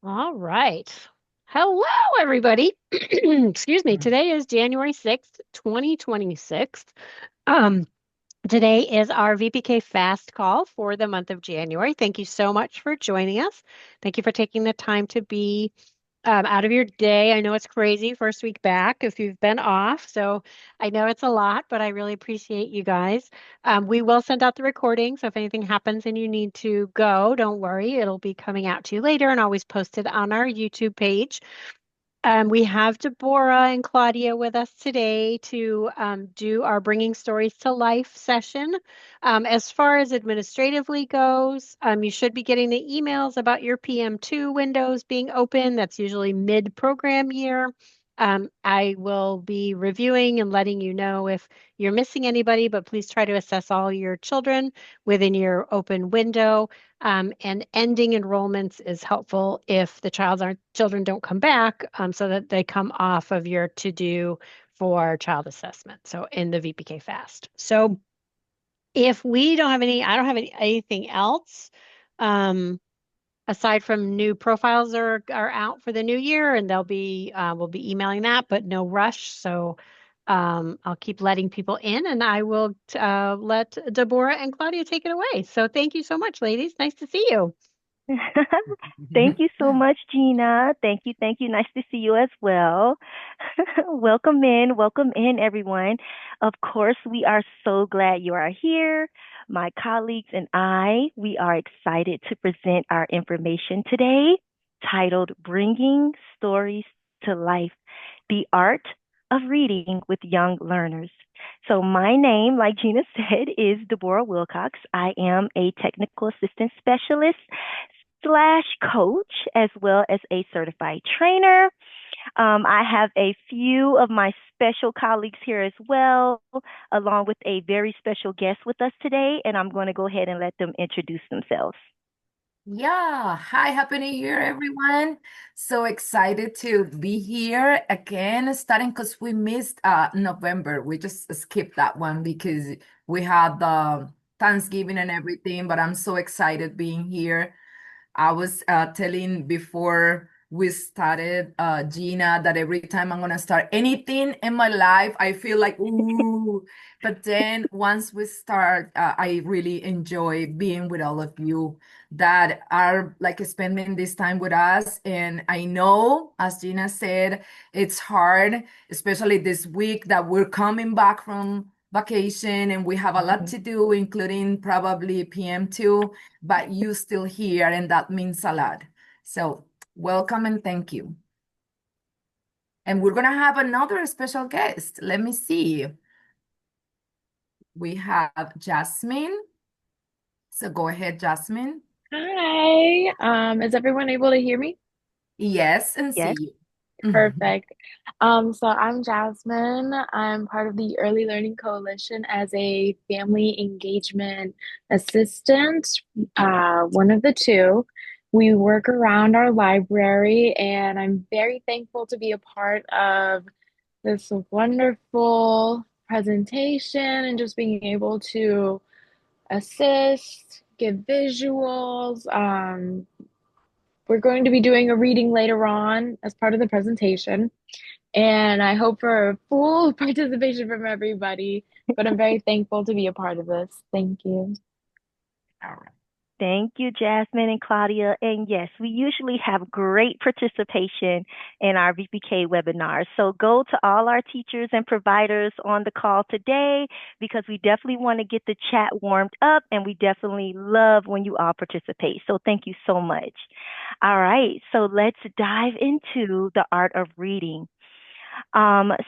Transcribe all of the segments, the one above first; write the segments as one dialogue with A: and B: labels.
A: All right. Hello, everybody. Excuse me. Today is January 6th, 2026. Um, Today is our VPK FAST call for the month of January. Thank you so much for joining us. Thank you for taking the time to be out of your day. I know it's crazy, first week back if you've been off. So I know it's a lot, but I really appreciate you guys. We will send out the recording. So if anything happens and you need to go, don't worry. It'll be coming out to you later and always posted on our YouTube page. We have Deborah and Claudia with us today to do our Bringing Stories to Life session. As far as administratively goes, you should be getting the emails about your PM2 windows being open. That's usually mid-program year. I will be reviewing and letting you know if you're missing anybody, but please try to assess all your children within your open window. And ending enrollments is helpful if the children don't come back, so that they come off of your to-do for child assessment. So in the VPK FAST. So if we don't have I don't have anything else, um, aside from new profiles are out for the new year, and we'll be emailing that, but no rush. So I'll keep letting people in, and I will let Deborah and Claudia take it away. So thank you so much, ladies. Nice to see you.
B: Thank you so much, Gina. Thank you. Thank you. Nice to see you as well. Welcome in, everyone. Of course, we are so glad you are here. My colleagues and I, we are excited to present our information today titled Bringing Stories to Life, the Art of Reading with Young Learners. So my name, like Gina said, is Deborah Wilcox. I am a technical assistant specialist slash coach as well as a certified trainer. I have a few of my special colleagues here as well, along with a very special guest with us today, and I'm going to go ahead and let them introduce themselves.
C: Yeah, hi, happy New Year, everyone. So excited to be here again, starting because we missed November. We just skipped that one because we had the Thanksgiving and everything, but I'm so excited being here. I was telling before we started, Gina, that every time I'm gonna start anything in my life, I feel like, ooh. But then once we start, I really enjoy being with all of you that are like spending this time with us. And I know, as Gina said, it's hard, especially this week that we're coming back from vacation and we have a lot
B: Mhm.
C: to do, including probably PM2, but you still here, and that means a lot. So welcome and thank you. And we're gonna have another special guest. Let me see. We have Jasmine. So go ahead, Jasmine.
D: Hi. Is everyone able to hear me?
C: Yes, and
B: Yes.
C: see you.
D: Perfect. So I'm Jasmine. I'm part of the Early Learning Coalition as a family engagement assistant, one of the two. We work around our library, and I'm very thankful to be a part of this wonderful presentation and just being able to assist, give visuals. We're going to be doing a reading later on as part of the presentation, and I hope for full participation from everybody. But I'm very thankful to be a part of this. Thank you.
C: All right.
B: Thank you, Jasmine and Claudia. And yes, we usually have great participation in our VPK webinars. So go to all our teachers and providers on the call today because we definitely want to get the chat warmed up and we definitely love when you all participate. So thank you so much. All right, so let's dive into the art of reading.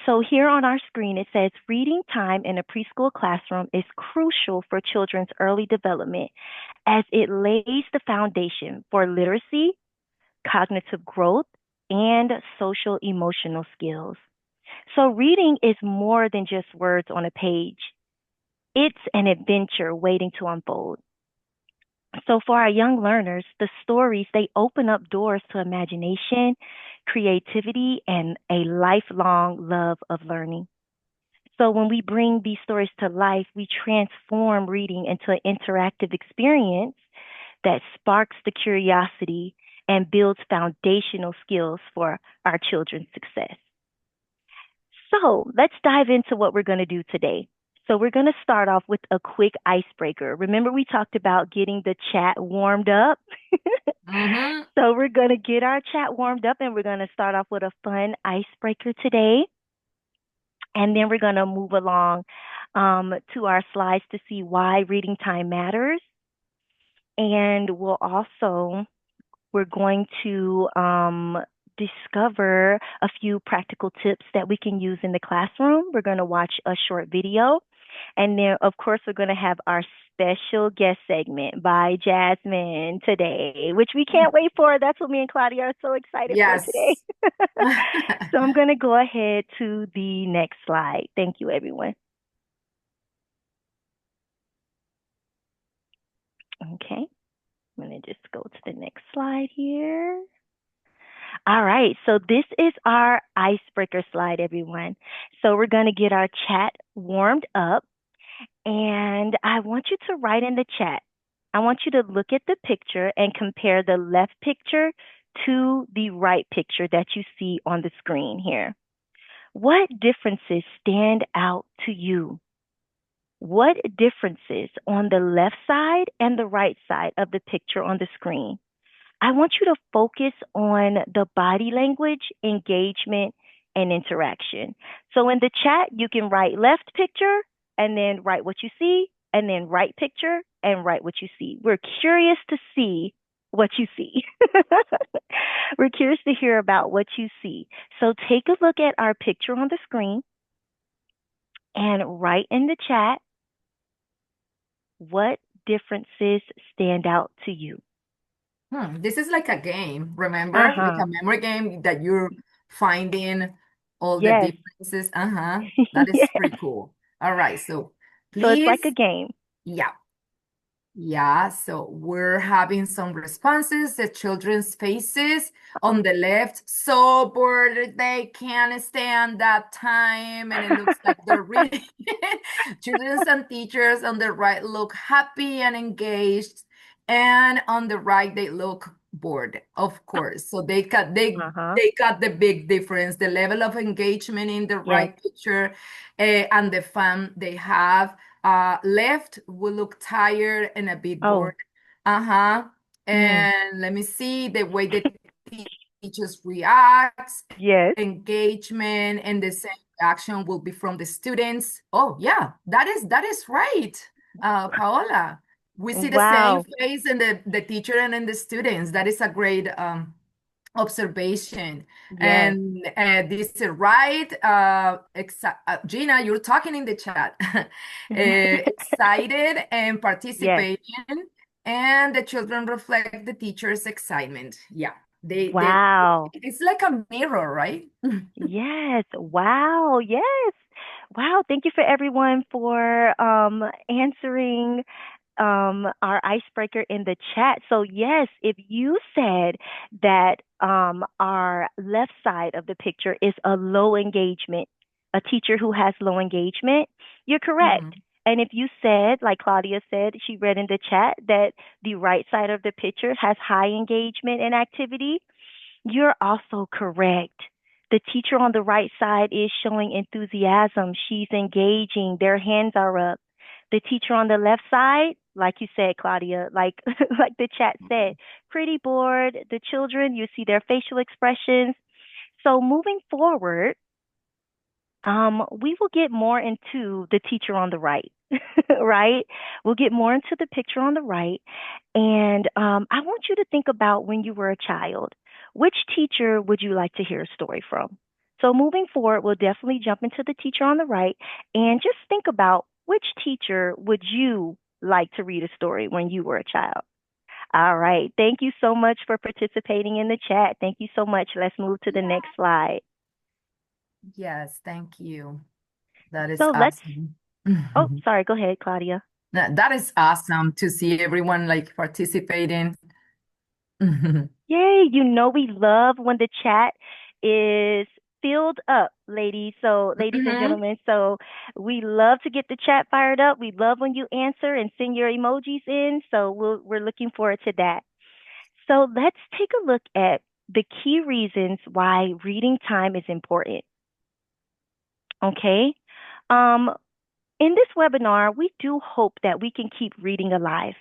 B: So here on our screen, it says reading time in a preschool classroom is crucial for children's early development as it lays the foundation for literacy, cognitive growth, and social emotional skills. So reading is more than just words on a page. It's an adventure waiting to unfold. So for our young learners, the stories, they open up doors to imagination, creativity, and a lifelong love of learning. So when we bring these stories to life, we transform reading into an interactive experience that sparks the curiosity and builds foundational skills for our children's success. So let's dive into what we're going to do today. So we're going to start off with a quick icebreaker. Remember, we talked about getting the chat warmed up?
C: Mm-hmm.
B: So we're going to get our chat warmed up and we're going to start off with a fun icebreaker today. And then we're going to move along to our slides to see why reading time matters. And we're going to discover a few practical tips that we can use in the classroom. We're going to watch a short video. And then, of course, we're going to have our special guest segment by Jasmine today, which we can't wait for. That's what me and Claudia are so excited for today.
C: Yes.
B: So I'm going to go ahead to the next slide. Thank you, everyone. Okay. I'm going to just go to the next slide here. All right, so this is our icebreaker slide, everyone. So we're going to get our chat warmed up, and I want you to write in the chat. I want you to look at the picture and compare the left picture to the right picture that you see on the screen here. What differences stand out to you? What differences on the left side and the right side of the picture on the screen? I want you to focus on the body language, engagement, and interaction. So in the chat, you can write left picture and then write what you see, and then right picture and write what you see. We're curious to see what you see. We're curious to hear about what you see. So take a look at our picture on the screen and write in the chat what differences stand out to you.
C: This is like a game, remember? Like
B: Uh-huh.
C: a memory game that you're finding all the
B: Yes.
C: differences. That is
B: Yes.
C: pretty cool. All right, so
B: So it's like a
C: please,
B: game.
C: yeah. Yeah, so we're having some responses. The children's faces on the left, so bored they can't stand that time, and it looks like they're reading. Children and teachers on the right look happy and engaged, and on the right they look bored, of course. So
B: Uh-huh.
C: they got the big difference, the level of engagement in the
B: Yes.
C: right picture, and the fun they have. Left will look tired and a bit
B: Oh.
C: bored. Uh-huh.
B: Mm.
C: And let me see the way the teachers react,
B: Yes.
C: engagement, and the same reaction will be from the students. Oh, yeah, that is right, Paola. We see the same
B: Wow.
C: face in the teacher and in the students. That is a great observation.
B: Yes.
C: And this is right. Gina, you're talking in the chat. Excited and
B: Yes.
C: participating, and the children reflect the teacher's excitement. Yeah, they
B: Wow.
C: it's like a mirror, right?
B: Yes. Wow. Yes. Wow. Thank you for everyone for answering our icebreaker in the chat. So yes, if you said that our left side of the picture is a low engagement, a teacher who has low engagement, you're correct.
C: Mhm.
B: And if you said, like Claudia said, she read in the chat that the right side of the picture has high engagement and activity, you're also correct. The teacher on the right side is showing enthusiasm. She's engaging. Their hands are up. The teacher on the left side, like you said, Claudia, like like the chat said, pretty bored. The children, you see their facial expressions. So moving forward, we will get more into the teacher on the right, right? We'll get more into the picture on the right. And I want you to think about when you were a child. Which teacher would you like to hear a story from? So moving forward, we'll definitely jump into the teacher on the right and just think about which teacher would you like to read a story when you were a child? All right. Thank you so much for participating in the chat. Thank you so much. Let's move to the
C: Yeah.
B: next slide.
C: Yes, thank you. That is
B: So
C: awesome.
B: oh, sorry, go ahead, Claudia.
C: That is awesome to see everyone like participating.
B: Yay, you know we love when the chat is filled up, ladies. So, ladies and
C: Mhm.
B: gentlemen, so we love to get the chat fired up. We love when you answer and send your emojis in. So we're looking forward to that. So let's take a look at the key reasons why reading time is important. Okay. Um, in this webinar, we do hope that we can keep reading alive.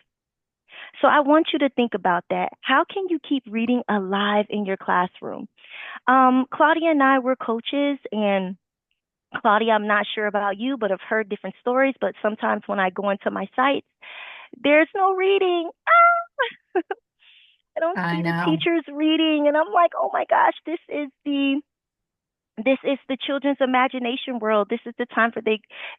B: So I want you to think about that. How can you keep reading alive in your classroom? Claudia and I were coaches, and Claudia, I'm not sure about you, but I've heard different stories. But sometimes when I go into my sites, there's no reading. I don't
C: I
B: see the
C: know.
B: teachers reading, and I'm like, oh my gosh, this is the children's imagination world. This is the time for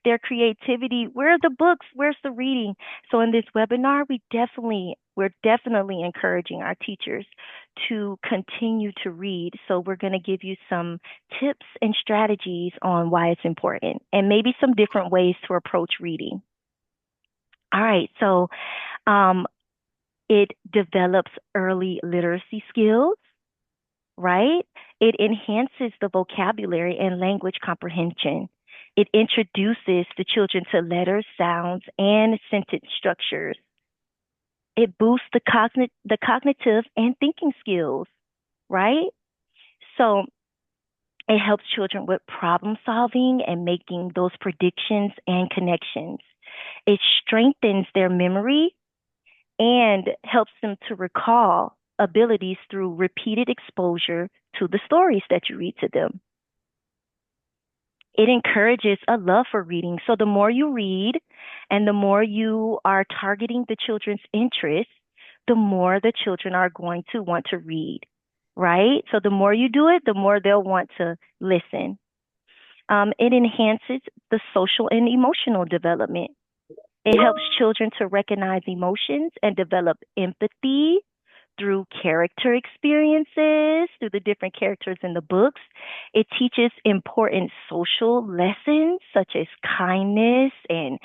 B: their creativity. Where are the books? Where's the reading? So in this webinar, we're definitely encouraging our teachers to continue to read. So we're going to give you some tips and strategies on why it's important and maybe some different ways to approach reading. All right, so um, it develops early literacy skills, right? It enhances the vocabulary and language comprehension. It introduces the children to letters, sounds, and sentence structures. It boosts the cognitive and thinking skills, right? So it helps children with problem solving and making those predictions and connections. It strengthens their memory and helps them to recall abilities through repeated exposure to the stories that you read to them. It encourages a love for reading. So the more you read and the more you are targeting the children's interests, the more the children are going to want to read, right? So the more you do it, the more they'll want to listen. It enhances the social and emotional development. It helps children to recognize emotions and develop empathy through character experiences, through the different characters in the books. It teaches important social lessons such as kindness and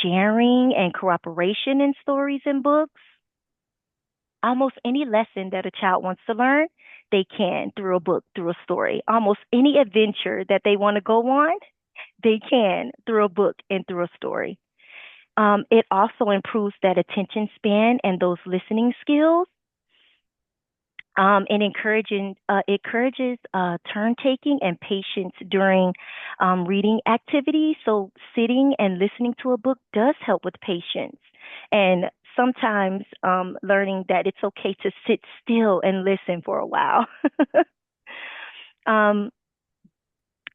B: sharing and cooperation in stories and books. Almost any lesson that a child wants to learn, they can through a book, through a story. Almost any adventure that they want to go on, they can through a book and through a story. It also improves that attention span and those listening skills. It encourages turn taking and patience during reading activities. So sitting and listening to a book does help with patience, and sometimes learning that it's okay to sit still and listen for a while. um,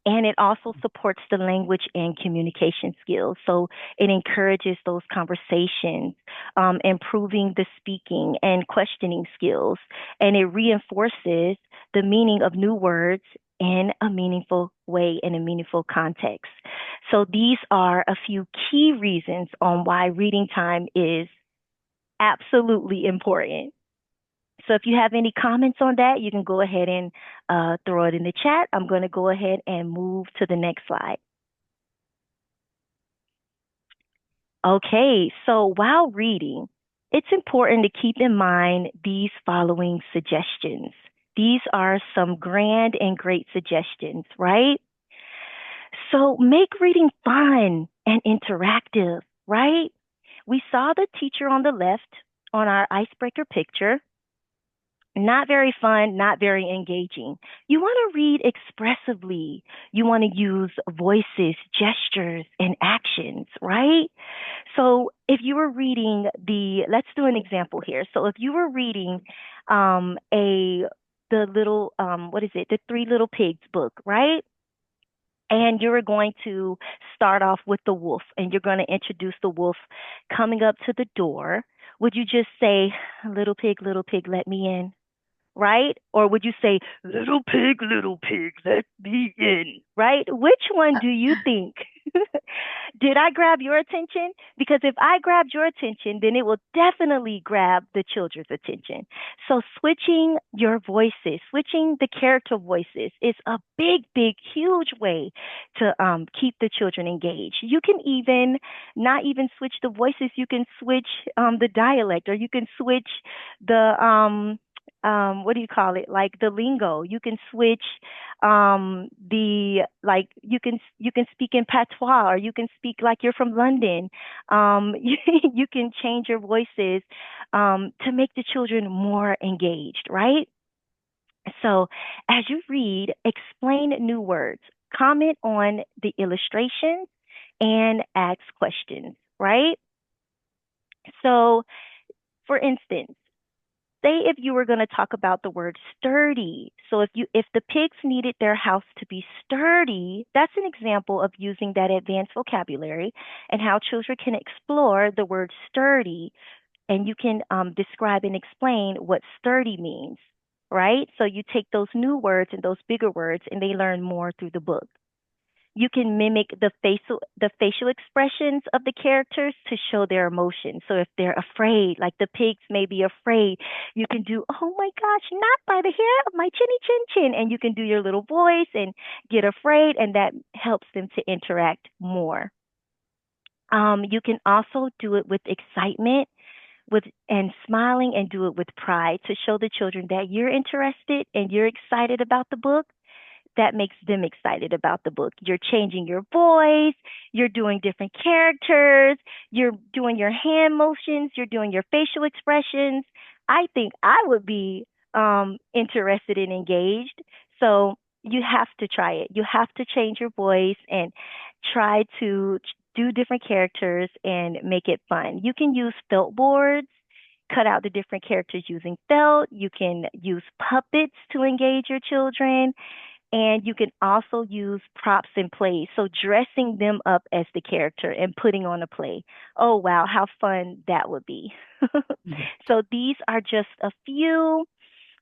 B: and it also supports the language and communication skills. So it encourages those conversations, improving the speaking and questioning skills. And it reinforces the meaning of new words in a meaningful way, in a meaningful context. So these are a few key reasons on why reading time is absolutely important. So if you have any comments on that, you can go ahead and throw it in the chat. I'm going to go ahead and move to the next slide. Okay, so while reading, it's important to keep in mind these following suggestions. These are some grand and great suggestions, right? So make reading fun and interactive, right? We saw the teacher on the left on our icebreaker picture. Not very fun, not very engaging. You want to read expressively. You want to use voices, gestures, and actions, right? So if you were reading let's do an example here. So if you were reading the little, what is it, the Three Little Pigs book, right? And you're going to start off with the wolf, and you're going to introduce the wolf coming up to the door. Would you just say, little pig, let me in? Right? Or would you say, little pig, let me in? Right? Which one do you think? Did I grab your attention? Because if I grabbed your attention, then it will definitely grab the children's attention. So switching your voices, switching the character voices is a big, huge way to keep the children engaged. You can even not even switch the voices. You can switch the dialect, or you can switch the what do you call it, like the lingo. You can switch the like you can speak in patois, or you can speak like you're from London. You can change your voices to make the children more engaged, right? So, as you read, explain new words, comment on the illustrations, and ask questions, right? So, for instance, say if you were going to talk about the word sturdy. So if the pigs needed their house to be sturdy, that's an example of using that advanced vocabulary and how children can explore the word sturdy, and you can describe and explain what sturdy means, right? So you take those new words and those bigger words and they learn more through the book. You can mimic the facial expressions of the characters to show their emotions. So if they're afraid, like the pigs may be afraid, you can do, "Oh my gosh, not by the hair of my chinny chin chin," and you can do your little voice and get afraid, and that helps them to interact more. You can also do it with excitement, with and smiling, and do it with pride to show the children that you're interested and you're excited about the book. That makes them excited about the book. You're changing your voice, you're doing different characters, you're doing your hand motions, you're doing your facial expressions. I think I would be interested and engaged. So you have to try it. You have to change your voice and try to do different characters and make it fun. You can use felt boards, cut out the different characters using felt. You can use puppets to engage your children, and you can also use props and plays. So dressing them up as the character and putting on a play. Oh, wow, how fun that would be.
C: Yeah.
B: So these are just a few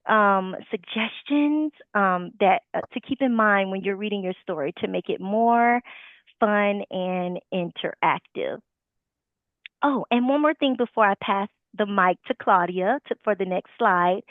B: suggestions that to keep in mind when you're reading your story to make it more fun and interactive. Oh, and one more thing before I pass the mic to Claudia for the next slide.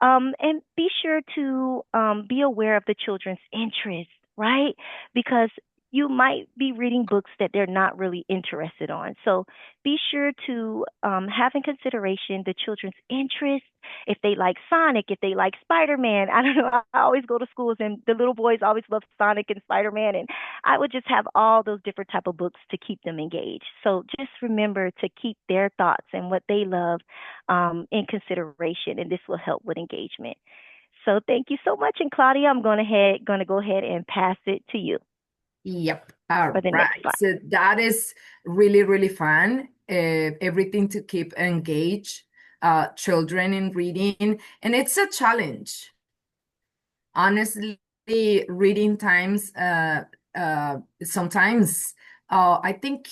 B: And be sure to be aware of the children's interests, right? Because you might be reading books that they're not really interested on. So be sure to have in consideration the children's interests. If they like Sonic, if they like Spider-Man, I don't know. I always go to schools and the little boys always love Sonic and Spider-Man, and I would just have all those different type of books to keep them engaged. So just remember to keep their thoughts and what they love in consideration, and this will help with engagement. So thank you so much. And Claudia, I'm going to go ahead and pass it to you
C: Yep. All
B: for the next
C: right.
B: slide.
C: So that is really, really fun. Everything to keep engaged children in reading. And it's a challenge. Honestly, reading times, sometimes I think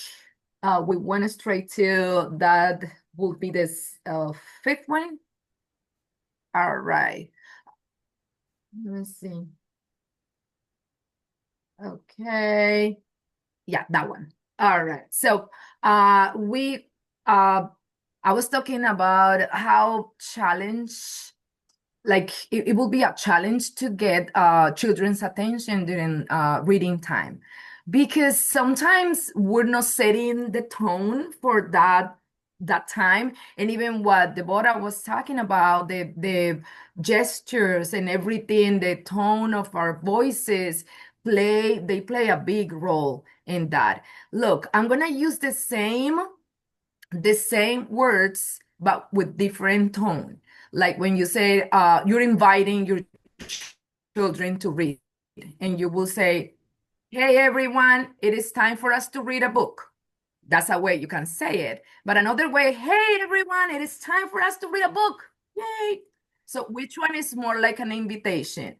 C: we went straight to that would be this fifth one. All right. Let me see. Okay. Yeah, that one. All right. So we I was talking about how challenge, like it will be a challenge to get children's attention during reading time, because sometimes we're not setting the tone for that time. And even what Deborah was talking about, the gestures and everything, the tone of our voices they play a big role in that. Look, I'm gonna use the same words but with different tone. Like when you say you're inviting your children to read, and you will say, "Hey everyone, it is time for us to read a book." That's a way you can say it. But another way, "Hey everyone, it is time for us to read a book." Yay. So which one is more like an invitation?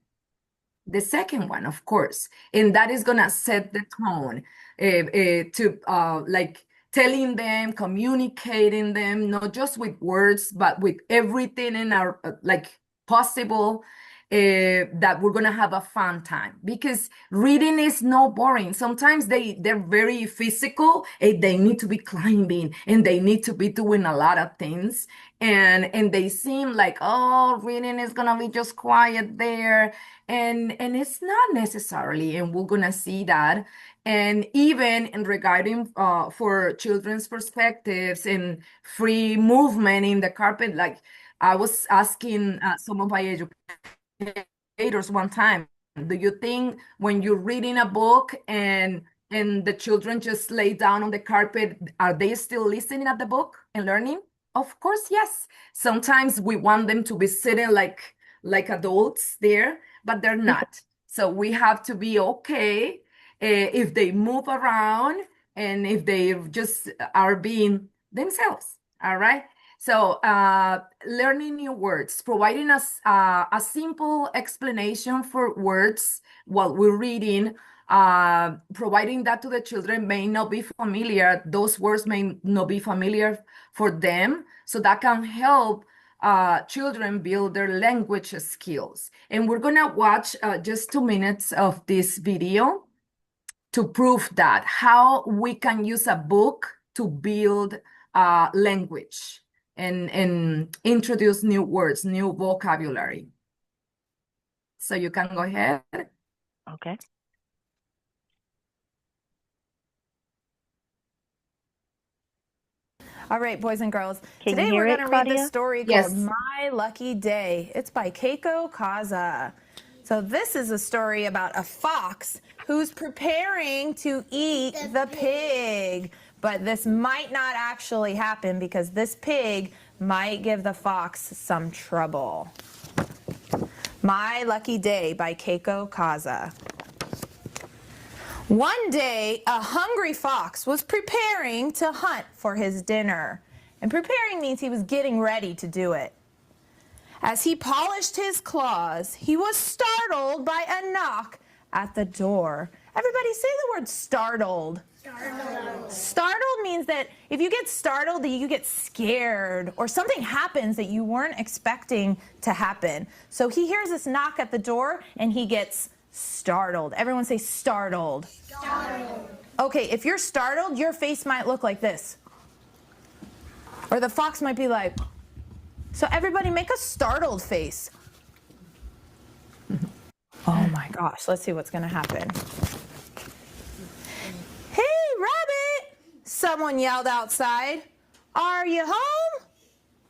C: The second one, of course, and that is gonna set the tone to like telling them, communicating them, not just with words, but with everything in our like possible, that we're gonna have a fun time, because reading is no boring. Sometimes they're very physical, and they need to be climbing and they need to be doing a lot of things, and they seem like, oh, reading is gonna be just quiet there, and it's not necessarily, and we're gonna see that. And even in regarding for children's perspectives and free movement in the carpet, like I was asking some of my educators one time, do you think when you're reading a book and the children just lay down on the carpet, are they still listening at the book and learning? Of course, yes. Sometimes we want them to be sitting like adults there, but they're not. So we have to be okay if they move around and if they just are being themselves. All right. So learning new words, providing us a simple explanation for words while we're reading, providing that to the children may not be familiar. Those words may not be familiar for them. So that can help children build their language skills. And we're going to watch just 2 minutes of this video to prove that how we can use a book to build language and introduce new words, new vocabulary. So you can go ahead.
B: Okay.
E: All right, boys and girls.
B: Can
E: Today
B: you hear
E: we're
B: it,
E: going to read this
B: Claudia?
E: story
C: Yes.
E: called My Lucky Day. It's by Keiko Kaza. So this is a story about a fox who's preparing to eat the pig. But this might not actually happen because this pig might give the fox some trouble. My Lucky Day by Keiko Kaza. One day, a hungry fox was preparing to hunt for his dinner. And preparing means he was getting ready to do it. As he polished his claws, he was startled by a knock at the door. Everybody say the word startled. Startled. Startled means that if you get startled, that you get scared or something happens that you weren't expecting to happen. So he hears this knock at the door and he gets startled. Everyone say startled. Startled. Okay, if you're startled, your face might look like this. Or the fox might be like, so everybody make a startled face. Oh my gosh, let's see what's gonna happen. Hey, rabbit! Someone yelled outside. Are you home?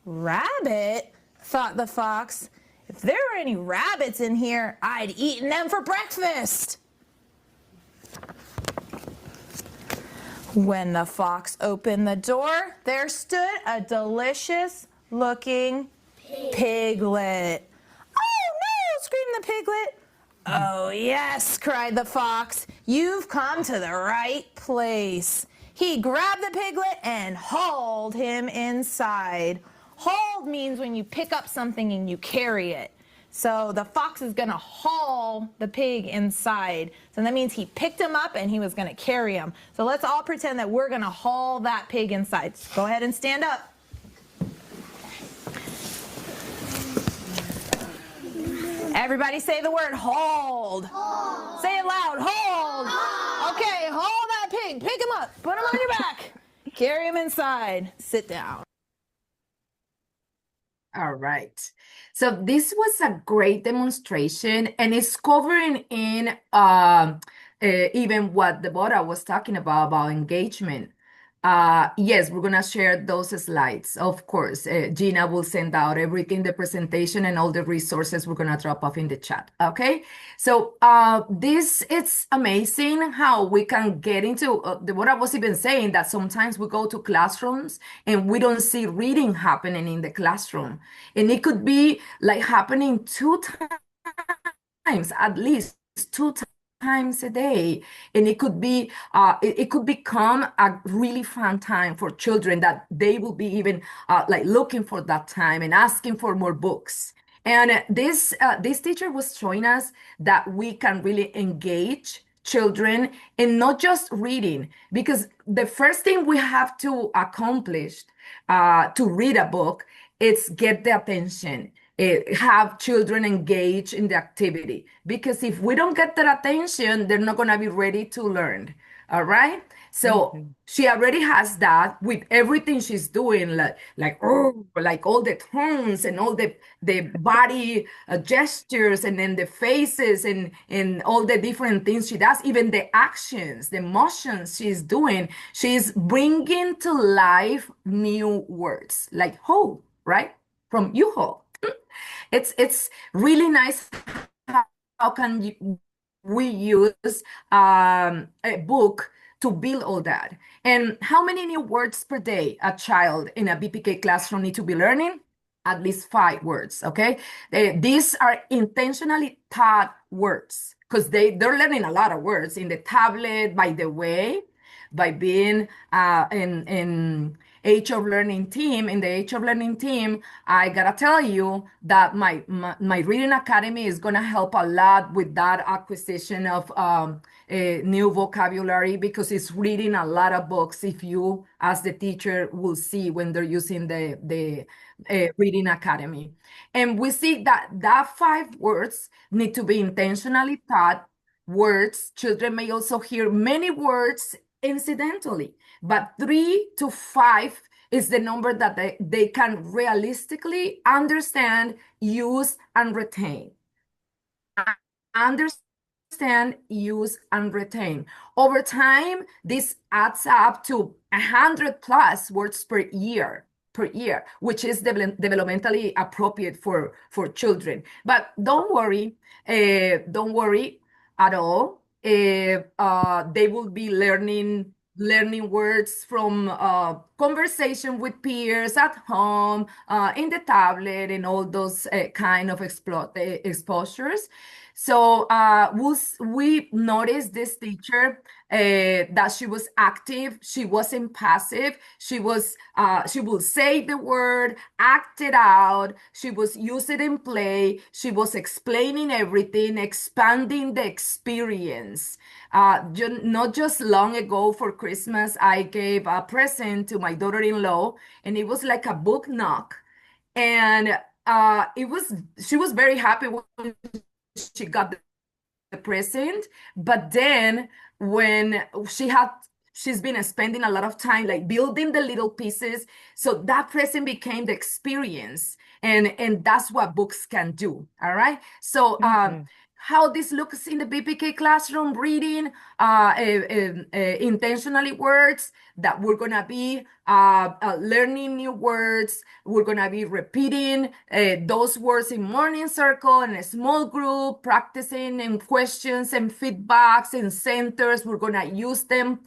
E: Rabbit, thought the fox. If there were any rabbits in here, I'd eaten them for breakfast. When the fox opened the door, there stood a delicious looking piglet. Oh no, screamed the piglet. Oh yes, cried the fox. You've come to the right place. He grabbed the piglet and hauled him inside. Hauled means when you pick up something and you carry it. So the fox is going to haul the pig inside. So that means he picked him up and he was going to carry him. So let's all pretend that we're going to haul that pig inside. Go ahead and stand up. Everybody say the word hauled. Hauled. Say it loud. Hauled. Hauled. Okay, haul that pig. Pick him up. Put him on your back. Carry him inside. Sit down.
C: All right. So this was a great demonstration, and it's covering in even what Deborah was talking about engagement. Yes, we're gonna share those slides. Of course, Gina will send out everything, the presentation and all the resources we're gonna drop off in the chat. Okay. So this it's amazing how we can get into what I was even saying that sometimes we go to classrooms and we don't see reading happening in the classroom, and it could be like happening 2 times at least 2 times a day, and it could be it could become a really fun time for children that they will be even like looking for that time and asking for more books. And this teacher was showing us that we can really engage children in not just reading, because the first thing we have to accomplish to read a book is get the attention, have children engage in the activity. Because if we don't get their attention, they're not going to be ready to learn. All right. So she already has that with everything she's doing, like oh, like all the tones and all the body gestures, and then the faces and all the different things she does, even the actions, the motions she's doing. She's bringing to life new words like "ho," right? From U-Haul. It's really nice how can we use a book to build all that. And how many new words per day a child in a VPK classroom need to be learning? At least 5 words, okay? These are intentionally taught words because they're learning a lot of words in the tablet, by the way, by being in Age of Learning team. In the Age of Learning team, I gotta tell you that my Reading Academy is gonna help a lot with that acquisition of a new vocabulary, because it's reading a lot of books. If you, as the teacher, will see when they're using the Reading Academy. And we see that 5 words need to be intentionally taught words. Children may also hear many words incidentally, but 3 to 5 is the number that they can realistically understand, use, and retain. Understand, use, and retain. Over time, this adds up to 100+ words per year, which is developmentally appropriate for children. But don't worry at all. They will be learning words from conversation with peers at home, in the tablet, and all those kind of exposures. So we noticed this teacher that she was active, she wasn't passive. She would say the word, act it out. She was using it in play. She was explaining everything, expanding the experience. Not just long ago for Christmas, I gave a present to my daughter-in-law, and it was like a book knock. And she was very happy when she got the present. But then when she's been spending a lot of time like building the little pieces, so that present became the experience. And that's what books can do. All right. So how this looks in the VPK classroom: reading intentionally words that we're gonna be learning new words. We're gonna be repeating those words in morning circle, in a small group, practicing in questions and feedbacks and centers. We're gonna use them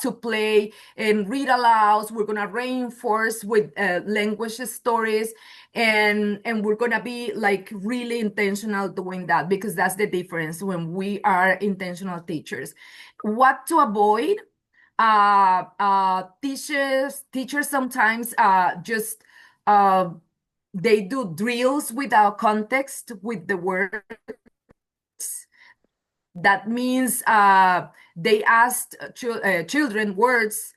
C: to play and read aloud. We're gonna reinforce with language stories. And we're gonna be like really intentional doing that, because that's the difference when we are intentional teachers. What to avoid? Teachers sometimes just they do drills without context with the words. That means they asked children words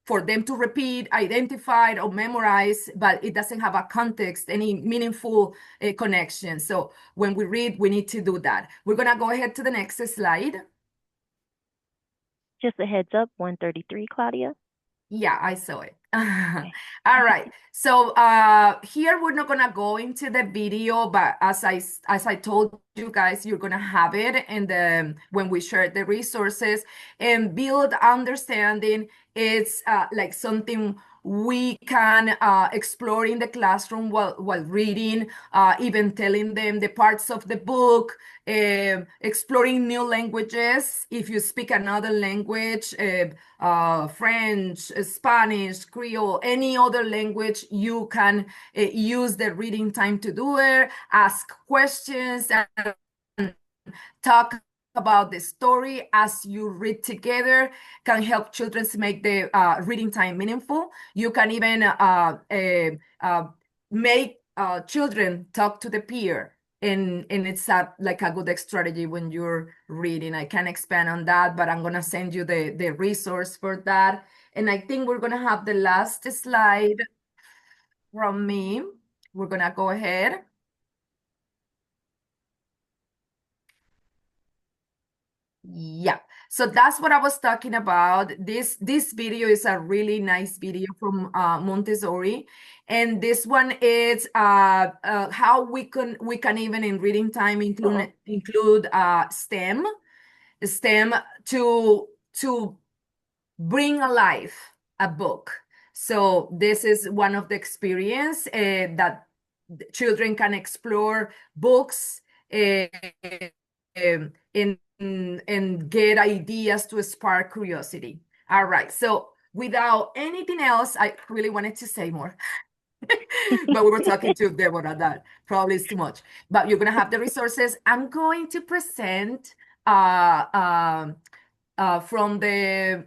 C: for them to repeat, identify, or memorize, but it doesn't have a context, any meaningful connection. So when we read, we need to do that. We're gonna go ahead to the next slide.
B: Just a heads up, 133, Claudia.
C: Yeah, I saw it. All right. So here we're not gonna go into the video, but as I told you guys, you're gonna have it in the when we share the resources. And build understanding. It's like something we can explore in the classroom while reading, even telling them the parts of the book, exploring new languages. If you speak another language, French, Spanish, Creole, any other language, you can use the reading time to do it, ask questions, and talk about the story as you read together. Can help children to make the reading time meaningful. You can even make children talk to the peer. And it's like a good strategy when you're reading. I can't expand on that, but I'm going to send you the resource for that. And I think we're going to have the last slide from me. We're going to go ahead. Yeah, so that's what I was talking about. This video is a really nice video from Montessori, and this one is how we can even in reading time include STEM to bring alive a book. So this is one of the experience that children can explore books. and get ideas to spark curiosity. All right. So without anything else, I really wanted to say more. But we were talking to Deborah that probably is too much. But you're gonna have the resources. I'm going to present uh, um, from the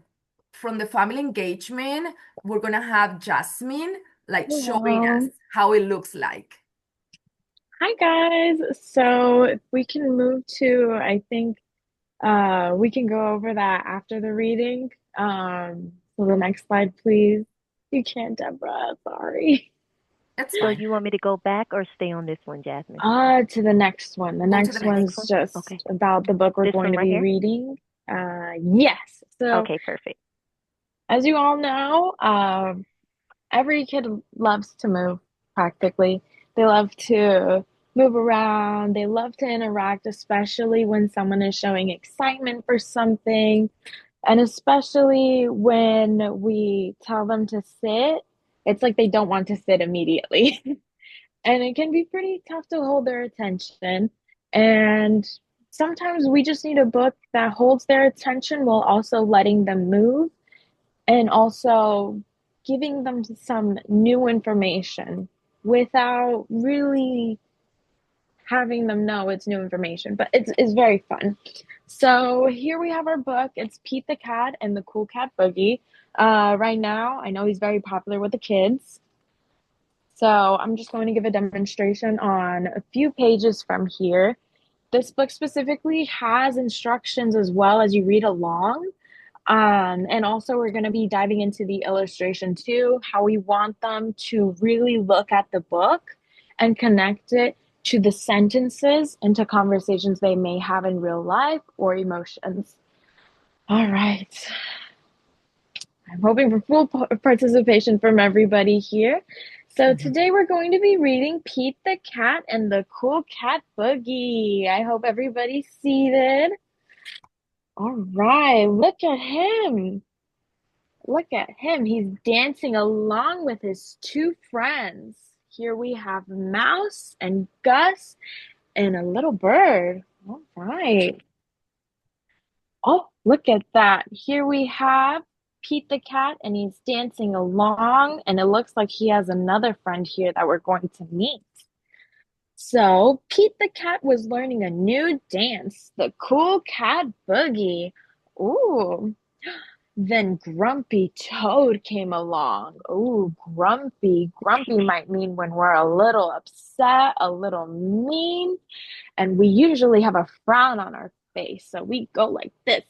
C: family engagement. We're gonna have Jasmine like showing us
D: Hello.
C: how it looks like.
D: Hi guys. So if we can move to, I think we can go over that after the reading. So the next slide, please. You can't, Deborah. Sorry.
C: That's
B: So
C: fine.
B: you want me to go back or stay on this one, Jasmine?
D: To the next one. The
C: Go to the
D: next
B: The
C: next
B: next
D: one's
B: one?
D: just
B: Okay.
D: about the book we're
B: This
D: going
B: one
D: to
B: right
D: be
B: here?
D: reading. Yes. So
B: Okay, perfect.
D: as you all know, every kid loves to move practically. They love to move around, they love to interact, especially when someone is showing excitement for something, and especially when we tell them to sit, it's like they don't want to sit immediately. And it can be pretty tough to hold their attention. And sometimes we just need a book that holds their attention while also letting them move and also giving them some new information without really having them know it's new information, but it's very fun. So here we have our book. It's Pete the Cat and the Cool Cat Boogie. Right now, I know he's very popular with the kids. So I'm just going to give a demonstration on a few pages from here. This book specifically has instructions as well as you read along. And also, we're going to be diving into the illustration too, how we want them to really look at the book and connect it to the sentences and to conversations they may have in real life or emotions. All right. I'm hoping for full participation from everybody here. So today we're going to be reading Pete the Cat and the Cool Cat Boogie. I hope everybody's seated. All right, look at him. Look at him. He's dancing along with his two friends. Here we have Mouse and Gus and a little bird. All right. Oh, look at that. Here we have Pete the cat, and he's dancing along, and it looks like he has another friend here that we're going to meet. So, Pete the cat was learning a new dance, the Cool Cat Boogie. Ooh. Then Grumpy Toad came along. Ooh, grumpy. Grumpy might mean when we're a little upset, a little mean, and we usually have a frown on our face. So we go like this.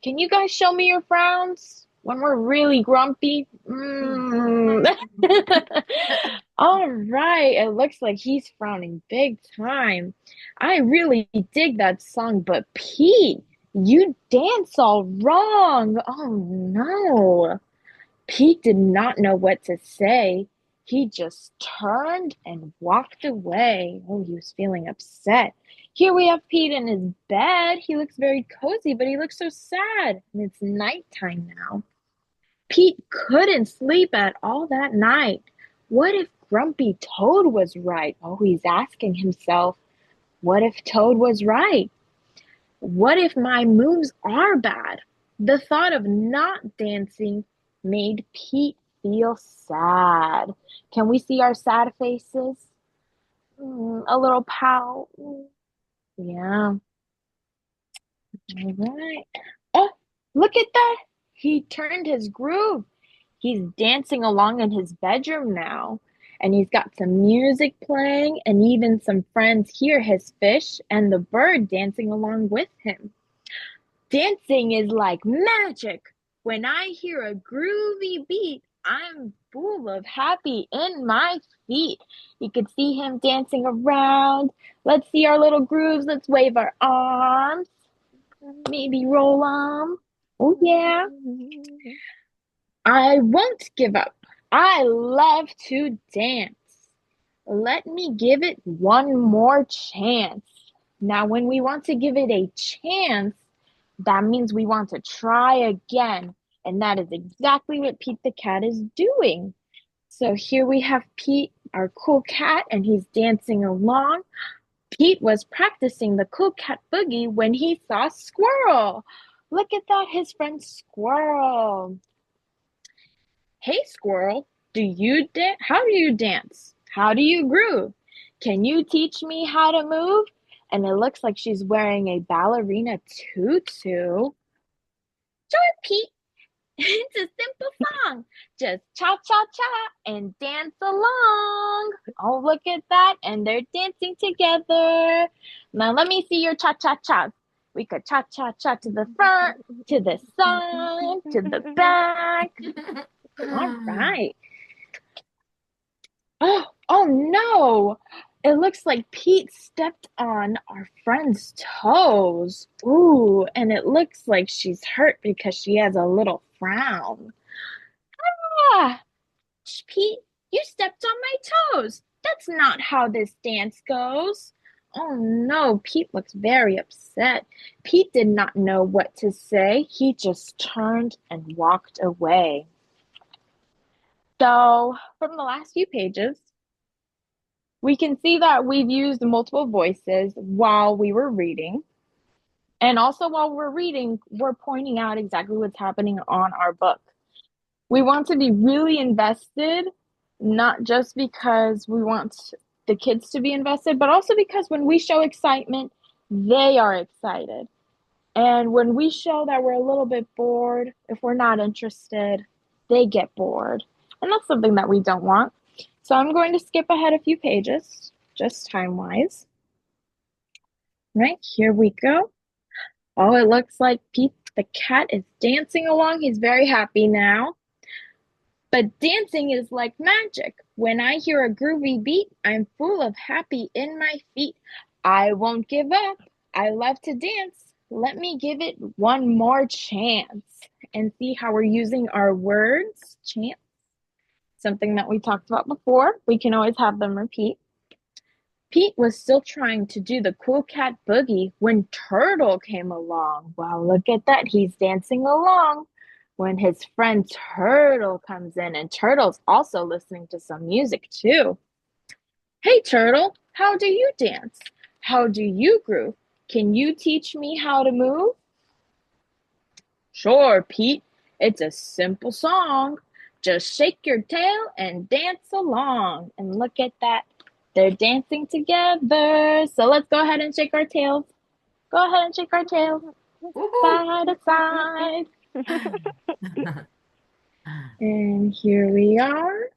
D: Can you guys show me your frowns when we're really grumpy? All right, it looks like he's frowning big time. I really dig that song, but Pete, you dance all wrong. Oh no. Pete did not know what to say. He just turned and walked away. Oh, he was feeling upset. Here we have Pete in his bed. He looks very cozy, but he looks so sad. And it's nighttime now. Pete couldn't sleep at all that night. What if Grumpy Toad was right? Oh, he's asking himself, what if Toad was right? What if my moves are bad? The thought of not dancing made Pete feel sad. Can we see our sad faces? A little pout. Yeah. All right. Oh, look at that. He turned his groove. He's dancing along in his bedroom now. And he's got some music playing, and even some friends hear his fish and the bird dancing along with him. Dancing is like magic. When I hear a groovy beat, I'm full of happy in my feet. You could see him dancing around. Let's see our little grooves. Let's wave our arms. Maybe roll them. Oh, yeah. I won't give up. I love to dance. Let me give it one more chance. Now, when we want to give it a chance, that means we want to try again. And that is exactly what Pete the cat is doing. So here we have Pete, our cool cat, and he's dancing along. Pete was practicing the cool cat boogie when he saw Squirrel. Look at that, his friend Squirrel. Hey, Squirrel, how do you dance? How do you groove? Can you teach me how to move? And it looks like she's wearing a ballerina tutu. Sure, Pete. It's a simple song. Just cha-cha-cha and dance along. Oh, look at that. And they're dancing together. Now let me see your cha-cha-cha. We could cha-cha-cha to the front, to the side, to the back. All right. Oh no! It looks like Pete stepped on our friend's toes. Ooh, and it looks like she's hurt because she has a little frown. Ah, Pete, you stepped on my toes. That's not how this dance goes. Oh no, Pete looks very upset. Pete did not know what to say. He just turned and walked away. So, from the last few pages, we can see that we've used multiple voices while we were reading. And also while we're reading, we're pointing out exactly what's happening on our book. We want to be really invested, not just because we want the kids to be invested, but also because when we show excitement, they are excited. And when we show that we're a little bit bored, if we're not interested, they get bored. And that's something that we don't want. So I'm going to skip ahead a few pages, just time-wise. Right, here we go. Oh, it looks like Pete the cat is dancing along. He's very happy now. But dancing is like magic. When I hear a groovy beat, I'm full of happy in my feet. I won't give up. I love to dance. Let me give it one more chance. And see how we're using our words, chance. Something that we talked about before. We can always have them repeat. Pete was still trying to do the cool cat boogie when Turtle came along. Wow, look at that. He's dancing along when his friend Turtle comes in, and Turtle's also listening to some music too. Hey, Turtle, how do you dance? How do you groove? Can you teach me how to move? Sure, Pete. It's a simple song. Just shake your tail and dance along. And look at that. They're dancing together. So let's go ahead and shake our tails. Go ahead and shake our tails. Side to side. And here we are.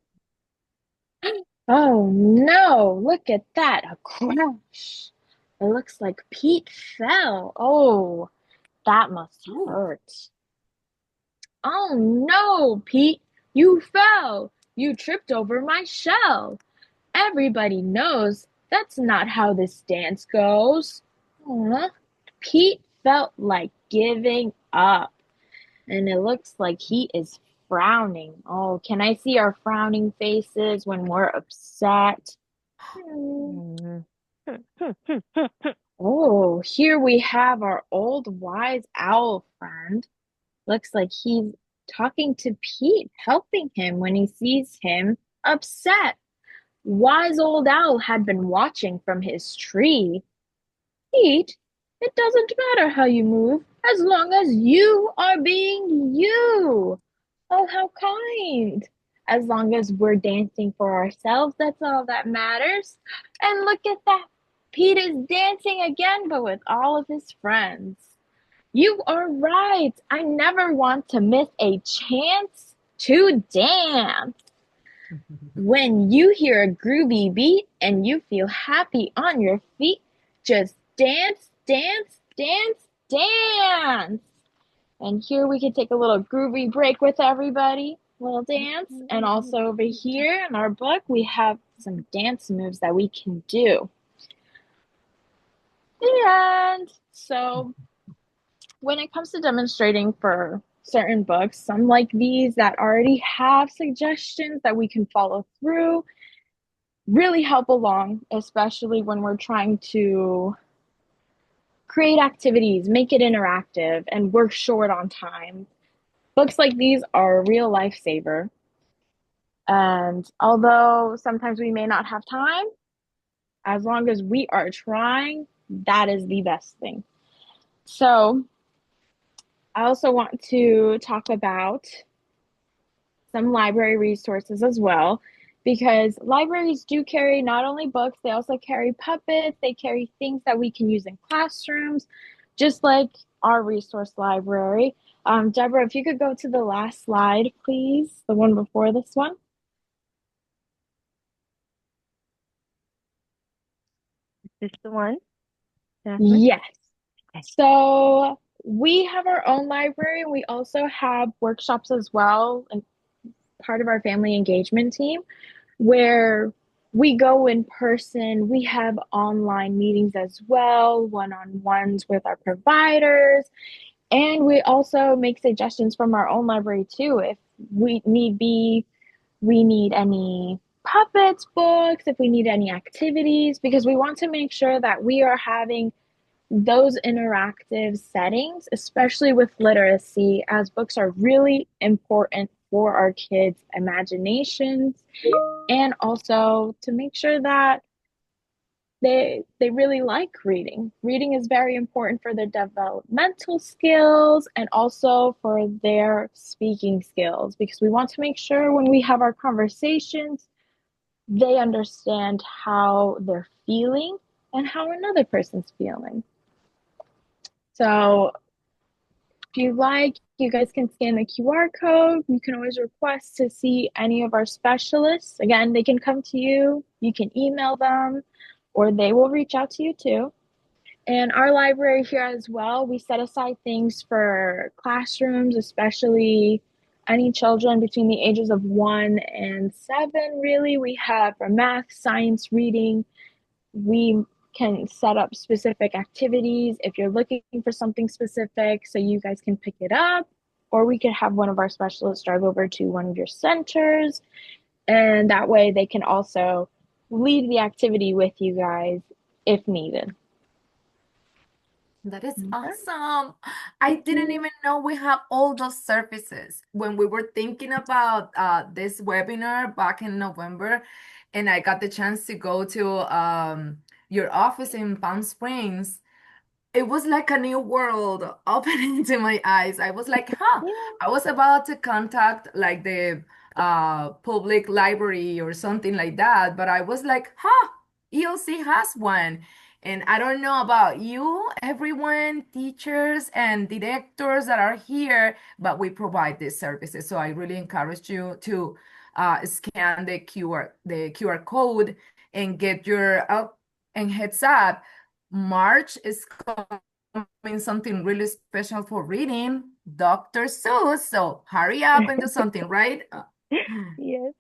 D: Oh no, look at that. A crash. It looks like Pete fell. Oh, that must hurt. Oh no, Pete, you fell. You tripped over my shell. Everybody knows that's not how this dance goes. Pete felt like giving up, and it looks like he is frowning. Oh, can I see our frowning faces when we're upset? Oh, here we have our old wise owl friend. Looks like he's talking to Pete, helping him when he sees him upset. Wise old owl had been watching from his tree. Pete, it doesn't matter how you move as long as you are being you. Oh, how kind. As long as we're dancing for ourselves, that's all that matters. And look at that. Pete is dancing again, but with all of his friends. You are right. I never want to miss a chance to dance. When you hear a groovy beat and you feel happy on your feet, just dance, dance, dance, dance. And here we can take a little groovy break with everybody, little dance. And also over here in our book, we have some dance moves that we can do. And so when it comes to demonstrating for certain books, some like these that already have suggestions that we can follow through really help along, especially when we're trying to create activities, make it interactive, and we're short on time. Books like these are a real lifesaver. And although sometimes we may not have time, As long as we are trying, that is the best thing. So, I also want to talk about some library resources as well, because libraries do carry not only books, they also carry puppets, they carry things that we can use in classrooms, just like our resource library. Deborah, if you could go to the last slide, please, the one before this one.
B: Is this the one, Jasmine?
D: Yes.
B: Okay.
D: So we have our own library. We also have workshops as well, and part of our family engagement team where we go in person. We have online meetings as well, one-on-ones with our providers, and we also make suggestions from our own library too. If we need be, we need any puppets books, if we need any activities, because we want to make sure that we are having those interactive settings, especially with literacy, as books are really important for our kids' imaginations, and also to make sure that they really like reading. Reading is very important for their developmental skills and also for their speaking skills, because we want to make sure when we have our conversations, they understand how they're feeling and how another person's feeling. So if you like, you guys can scan the QR code. You can always request to see any of our specialists. Again, they can come to you, you can email them, or they will reach out to you too. And our library here as well, we set aside things for classrooms, especially any children between the ages of 1 and 7, really. We have for math, science, reading. We can set up specific activities if you're looking for something specific so you guys can pick it up, or we could have one of our specialists drive over to one of your centers, and that way they can also lead the activity with you guys if needed.
C: That is
D: Okay.
C: awesome. I didn't even know we have all those services when we were thinking about this webinar back in November, and I got the chance to go to your office in Palm Springs. It was like a new world opening to my eyes. I was like, huh,
B: Yeah.
C: I was about to contact like the public library or something like that, but I was like, huh, ELC has one. And I don't know about you, everyone, teachers and directors that are here, but we provide these services. So I really encourage you to scan the QR code and get your and heads up. March is coming something really special for reading, Dr. Seuss. So hurry up and do something, right?
B: Yes.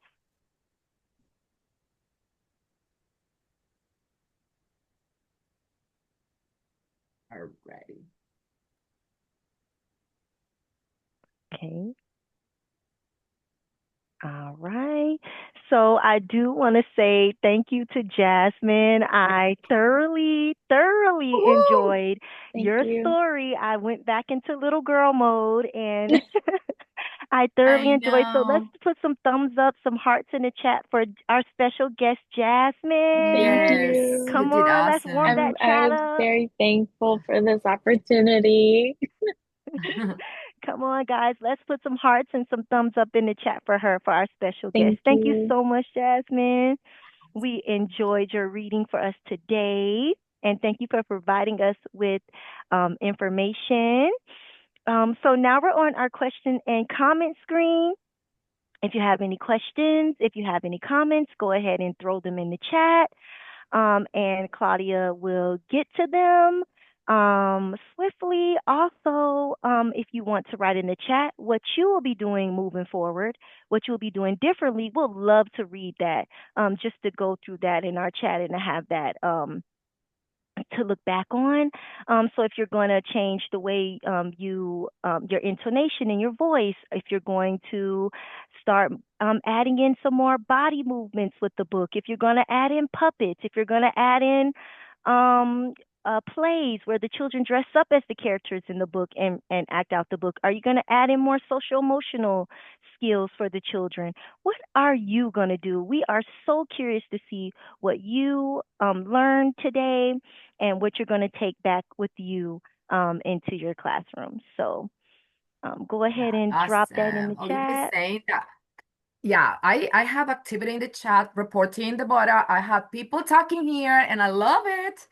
C: Alrighty.
B: Okay. All right. So I do want to say thank you to Jasmine. I thoroughly
C: Woo!
B: enjoyed
D: Thank
B: your
D: you.
B: story. I went back into little girl mode and I thoroughly
C: I
B: enjoyed. So let's
C: know.
B: put some thumbs up, some hearts in the chat for our special guest,
D: Thank
B: Jasmine.
C: Yes,
D: you.
C: you
B: Come
C: did
B: on, let's warm
C: awesome.
B: that
D: I
B: chat
D: was
B: up.
D: very thankful for this opportunity.
B: Come on, guys. Let's put some hearts and some thumbs up in the chat for her, for our special guest.
D: Thank
B: Thank you
D: you.
B: so much, Jasmine. We enjoyed your reading for us today. And thank you for providing us with information. So now we're on our question and comment screen. If you have any questions, if you have any comments, go ahead and throw them in the chat, and Claudia will get to them swiftly. Also, if you want to write in the chat what you will be doing moving forward, what you'll be doing differently, we'll love to read that, just to go through that in our chat and to have that to look back on. So if you're going to change the way your intonation in your voice, if you're going to start adding in some more body movements with the book, if you're going to add in puppets, if you're going to add in plays where the children dress up as the characters in the book and act out the book? Are you going to add in more social emotional skills for the children? What are you going to do? We are so curious to see what you learned today and what you're going to take back with you into your classroom. So go ahead
C: Yeah,
B: and drop that in
C: awesome.
B: the
C: Olivia is
B: chat.
C: saying that. Yeah, I have activity in the chat reporting the border. I have people talking here and I love it.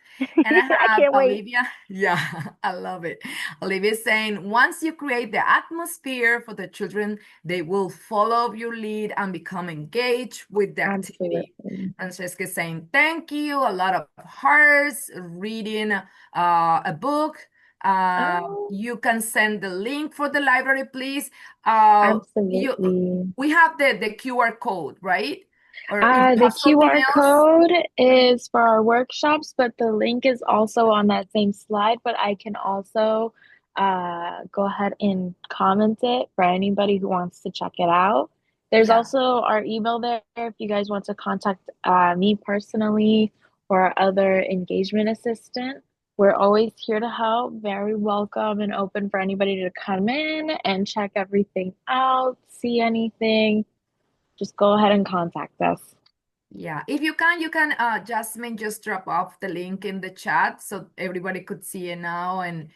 C: And I
B: I
C: have
B: can't wait.
C: Olivia. Yeah, I love it. Olivia is saying once you create the atmosphere for the children, they will follow your lead and become engaged with the activity.
D: Absolutely.
C: Francesca is saying thank you. A lot of hearts, reading a book.
D: Oh,
C: You can send the link for the library, please. You
D: absolutely.
C: we have the QR code, right? Or if you
D: The
C: have something
D: QR
C: else,
D: code is for our workshops, but the link is also on that same slide. But I can also go ahead and comment it for anybody who wants to check it out. There's
C: yeah,
D: also our email there if you guys want to contact me personally or our other engagement assistant. We're always here to help, very welcome and open for anybody to come in and check everything out, see anything. Just go ahead and contact us.
C: yeah. If you can, Jasmine, just drop off the link in the chat so everybody could see it now. And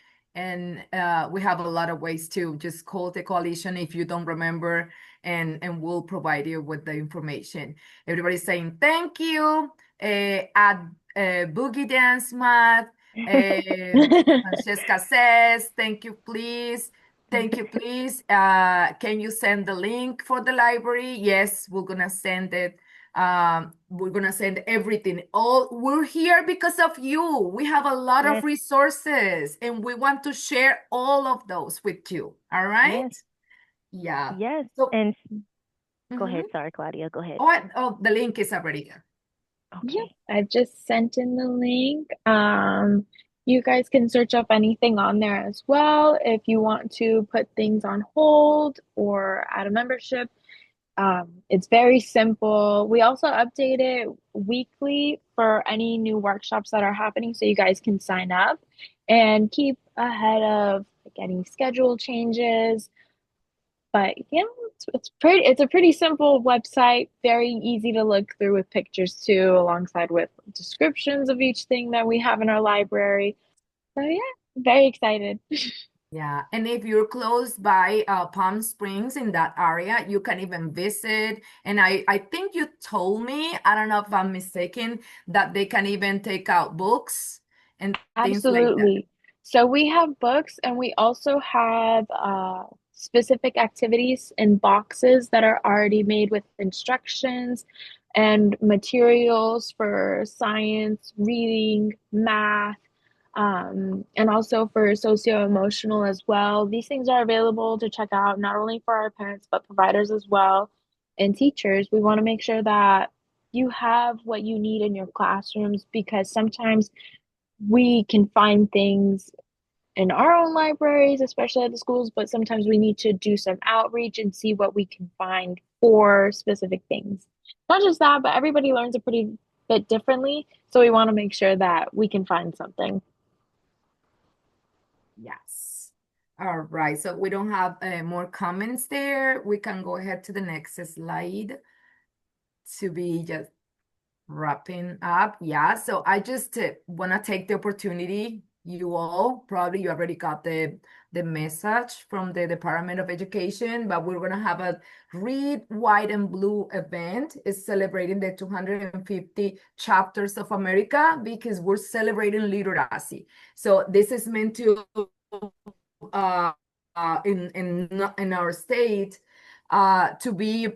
C: we have a lot of ways to just call the coalition if you don't remember, and we'll provide you with the information. Everybody's saying thank you. At Boogie Dance Math. Francesca says, thank you, please. Thank you, please. Can you send the link for the library? Yes, we're gonna send it. We're gonna send everything. All we're here because of you. We have a lot of
B: Yes,
C: resources and we want to share all of those with you. All right?
B: yes,
C: Yeah.
B: yes.
C: So,
B: And go ahead.
C: mhm.
B: Sorry, Claudia. Go ahead.
C: Oh, the link is already there.
D: Yep,
B: Okay.
D: I've just sent in the link. You guys can search up anything on there as well if you want to put things on hold or add a membership. It's very simple. We also update it weekly for any new workshops that are happening, so you guys can sign up and keep ahead of like any schedule changes. But yeah, it's a pretty simple website, very easy to look through with pictures too, alongside with descriptions of each thing that we have in our library. So yeah, very excited.
C: Yeah, and if you're close by Palm Springs in that area, you can even visit. And I think you told me, I don't know if I'm mistaken, that they can even take out books and things like that.
D: Absolutely. So we have books and we also have specific activities in boxes that are already made with instructions and materials for science, reading, math, and also for socio-emotional as well. These things are available to check out not only for our parents, but providers as well and teachers. We want to make sure that you have what you need in your classrooms because sometimes we can find things in our own libraries, especially at the schools, but sometimes we need to do some outreach and see what we can find for specific things. Not just that, but everybody learns a pretty bit differently. So we want to make sure that we can find something.
C: Yes. All right. So we don't have more comments there. We can go ahead to the next slide to be just wrapping up. Yeah, so I just want to take the opportunity. You all probably you already got the message from the Department of Education, but we're gonna have a Read White and Blue event. It's celebrating the 250 chapters of America because we're celebrating literacy. So this is meant to uh, in our state to be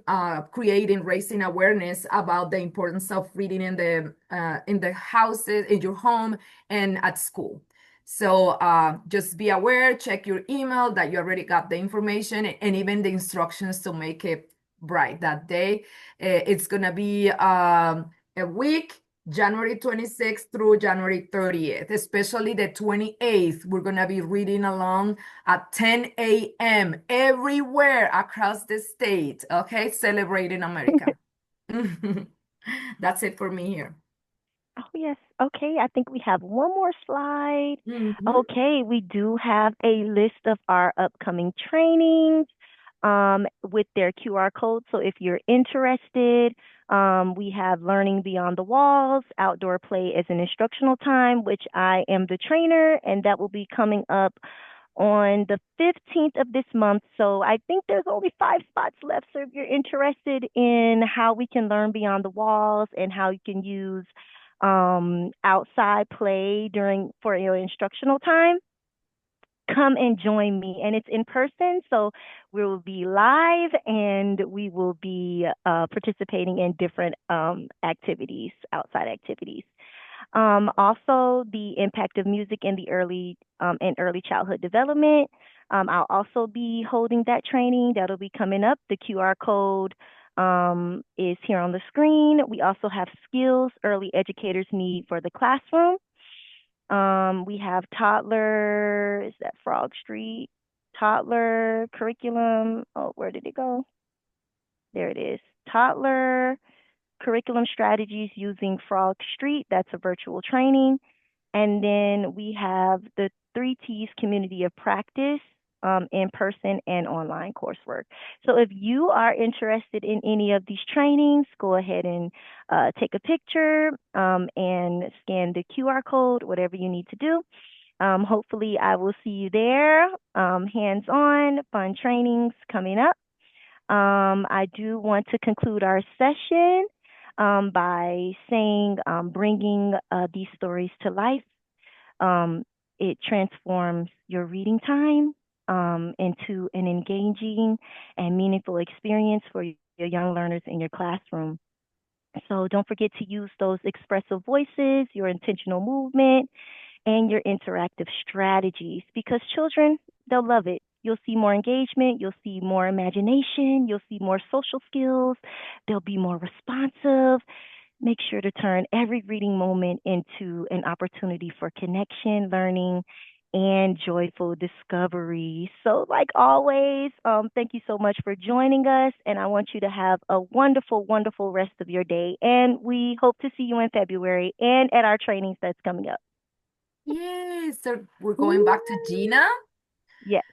C: creating, raising awareness about the importance of reading in the houses, in your home, and at school. So just be aware, check your email that you already got the information and even the instructions to make it bright that day. It's gonna be a week. January 26th through January 30th, especially the 28th. We're going to be reading along at 10 a.m. everywhere across the state. Okay, celebrating America. That's it for me here.
B: Oh, yes. Okay, I think we have one more slide.
C: Mhm.
B: Okay, we do have a list of our upcoming trainings with their QR code. So if you're interested, we have Learning Beyond the Walls, Outdoor Play as an Instructional Time, which I am the trainer, and that will be coming up on the 15th of this month. So I think there's only 5 spots left. So if you're interested in how we can learn beyond the walls and how you can use outside play during for your instructional time, come and join me. And it's in person, so we will be live and we will be participating in different activities, outside activities. Also, the impact of music in early childhood development. I'll also be holding that training. That'll be coming up. The QR code is here on the screen. We also have skills early educators need for the classroom. We have toddler. Is that Frog Street? Toddler curriculum. Oh, where did it go? There it is. Toddler curriculum strategies using Frog Street. That's a virtual training. And then we have the 3T's community of practice, in person and online coursework. So if you are interested in any of these trainings, go ahead and take a picture and scan the QR code, whatever you need to do. Hopefully, I will see you there. Hands on, fun trainings coming up. I do want to conclude our session by saying bringing these stories to life. It transforms your reading time into an engaging and meaningful experience for your young learners in your classroom. So don't forget to use those expressive voices, your intentional movement, and your interactive strategies because children, they'll love it. You'll see more engagement, you'll see more imagination, you'll see more social skills, they'll be more responsive. Make sure to turn every reading moment into an opportunity for connection, learning, and joyful discovery. So, like always, thank you so much for joining us. And I want you to have a wonderful, wonderful rest of your day. And we hope to see you in February and at our trainings that's coming up.
C: Yay. So we're going back to Gina.
B: Yes.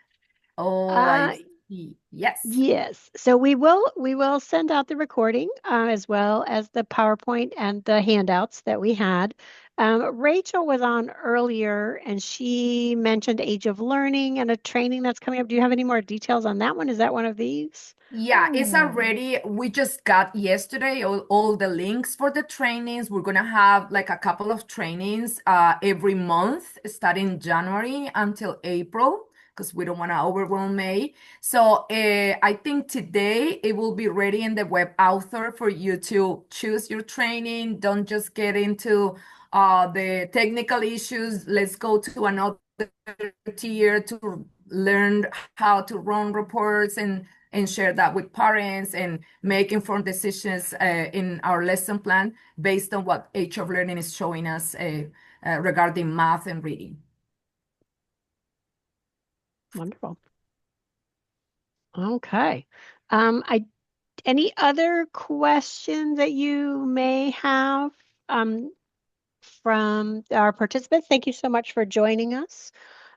C: Oh, I
A: Uh,
C: see. Yes.
A: yes. So we will send out the recording as well as the PowerPoint and the handouts that we had. Rachel was on earlier and she mentioned Age of Learning and a training that's coming up. Do you have any more details on that one? Is that one of these?
C: Yeah, it's already, we just got yesterday all the links for the trainings. We're gonna have like a couple of trainings every month starting January until April because we don't want to overwhelm May. So I think today it will be ready in the web author for you to choose your training. Don't just get into the technical issues. Let's go to another tier to learn how to run reports and share that with parents and make informed decisions in our lesson plan based on what Age of Learning is showing us regarding math and reading.
A: Wonderful. Okay. Any other questions that you may have from our participants? Thank you so much for joining us.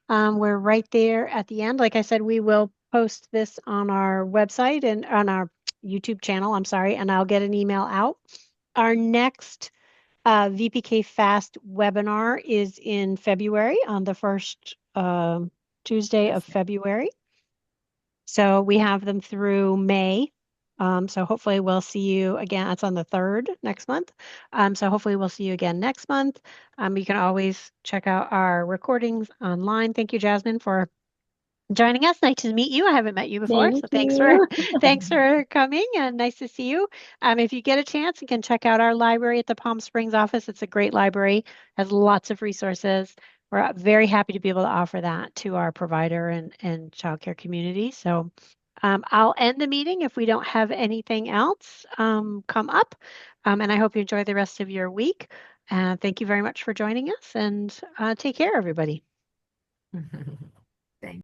A: We're right there at the end. Like I said, we will post this on our website and on our YouTube channel, I'm sorry, and I'll get an email out. Our next VPK FAST webinar is in February on the first Tuesday of February. So we have them through May. So hopefully we'll see you again. That's on the 3rd next month. So hopefully we'll see you again next month. You can always check out our recordings online. Thank you, Jasmine, for joining us. Nice to meet you. I haven't met you before, so
D: Thank
A: thanks for
D: you.
A: thanks for coming and nice to see you. If you get a chance, you can check out our library at the Palm Springs office. It's a great library, has lots of resources. We're very happy to be able to offer that to our provider and childcare community. So I'll end the meeting if we don't have anything else come up. And I hope you enjoy the rest of your week. Thank you very much for joining us and take care, everybody.